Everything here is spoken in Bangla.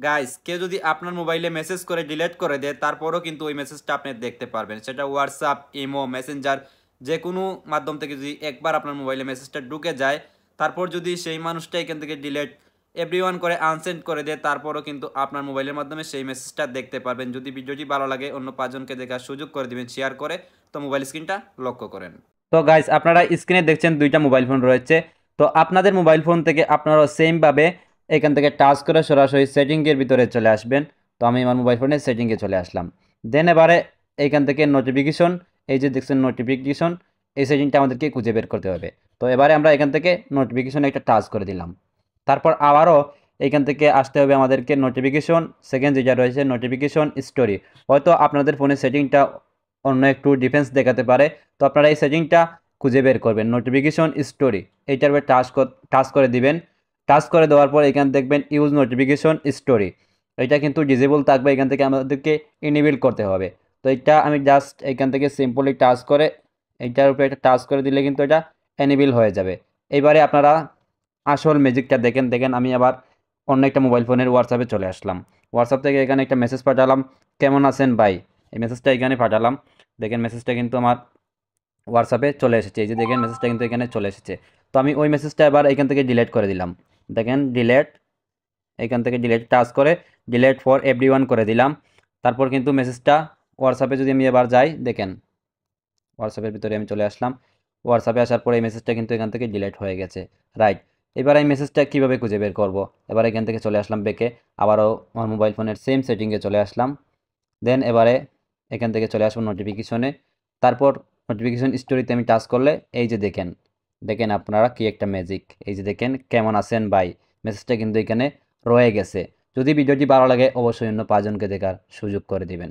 গাইস কেউ যদি আপনার মোবাইলে মেসেজ করে ডিলিট করে দেয় তারপরও কিন্তু ওই মেসেজটা আপনি দেখতে পারবেন, সেটা হোয়াটসঅ্যাপ, ইমো, মেসেঞ্জার, যে কোনো মাধ্যম থেকে যদি একবার আপনার মোবাইলে মেসেজটা ঢুকে যায়, তারপর যদি সেই মানুষটা এখান থেকে ডিলিট এভরিওয়ান করে আনসেন্ড করে দেয়, তারপরও কিন্তু আপনার মোবাইলের মাধ্যমে সেই মেসেজটা দেখতে পারবেন। যদি ভিডিওটি ভালো লাগে অন্য 5 জনকে দেখার সুযোগ করে দিবেন শেয়ার করে। তো মোবাইল স্ক্রিনটা লক্ষ্য করেন। তো গাইস আপনারা স্ক্রিনে দেখছেন দুইটা মোবাইল ফোন রয়েছে। তো আপনাদের মোবাইল ফোন থেকে আপনারা সেমভাবে এখান থেকে টাচ করে সরাসরি সেটিংয়ের ভিতরে চলে আসবেন। তো আমি আমার মোবাইল ফোনের সেটিংয়ে চলে আসলাম। দেন এবারে এইখান থেকে নোটিফিকেশন, এই যে দেখছেন নোটিফিকেশন, এই সেটিংটা আমাদেরকে খুঁজে বের করতে হবে। তো এবারে আমরা এখান থেকে নোটিফিকেশনে একটা টাচ করে দিলাম। তারপর আবারও এইখান থেকে আসতে হবে আমাদেরকে নোটিফিকেশন, সেকেন্ড যেটা রয়েছে নোটিফিকেশন স্টোরি। হয়তো আপনাদের ফোনের সেটিংটা অন্য একটু ডিফেন্স দেখাতে পারে। তো আপনারা এই সেটিংটা খুঁজে বের করবেন, নোটিফিকেশন স্টোরি, এইটার উপরে টাচ করে দিবেন। টাচ করে দেওয়ার পর এখানে দেখবেন ইউজ নোটিফিকেশন স্টোরি, এটা কিন্তু ডিজেবল থাকবে, এখান থেকে আমাদেরকে ইনেবল করতে হবে। তো এটা আমি জাস্ট এখান থেকে সিম্পলি টাচ করে এইটার উপরে একটা টাচ করে দিলে কিন্তু এটা এনেবল হয়ে যাবে। এবারে আপনারা আসল ম্যাজিকটা দেখেন। দেখেন আমি আবার অন্য একটা মোবাইল ফোনের হোয়াটসঅ্যাপে চলে আসলাম। হোয়াটসঅ্যাপ থেকে এখানে একটা মেসেজ পাঠালাম, কেমন আছেন ভাই, এই মেসেজটা এখানে পাঠালাম। দেখেন মেসেজটা কিন্তু আমার হোয়াটসঅ্যাপে চলে এসেছে, এই যে দেখেন মেসেজটা কিন্তু এখানে চলে এসেছে। তো আমি ওই মেসেজটা এবার এখান থেকে ডিলিট করে দিলাম। দেখেন ডিলেট, এখান থেকে ডিলেট টাচ করে ডিলেট ফর এভরিওয়ান করে দিলাম। তারপর কিন্তু মেসেজটা হোয়াটসঅ্যাপে যদি আমি এবার যাই, দেখেন হোয়াটসঅ্যাপের ভিতরে আমি চলে আসলাম। হোয়াটসঅ্যাপে আসার পরে এই মেসেজটা কিন্তু এখান থেকে ডিলিট হয়ে গেছে, রাইট। এবার এই মেসেজটা কীভাবে খুঁজে বের করব? এবার এখান থেকে চলে আসলাম ব্যাকে, আবারও আমার মোবাইল ফোনের সেম সেটিংয়ে চলে আসলাম। দেন এবারে এখান থেকে চলে আসবো নোটিফিকেশনে। তারপর নোটিফিকেশন স্টোরিতে আমি টাচ করলে এই যে দেখেন, দেখেন আপনারা কি একটা ম্যাজিক, এই যে দেখেন কেমন আছেন ভাই, মেসেজটা কিন্তু এখানে রয়ে গেছে। যদি ভিডিওটি ভালো লাগে অবশ্যই অন্য 5 জনকে দেখার সুযোগ করে দিবেন।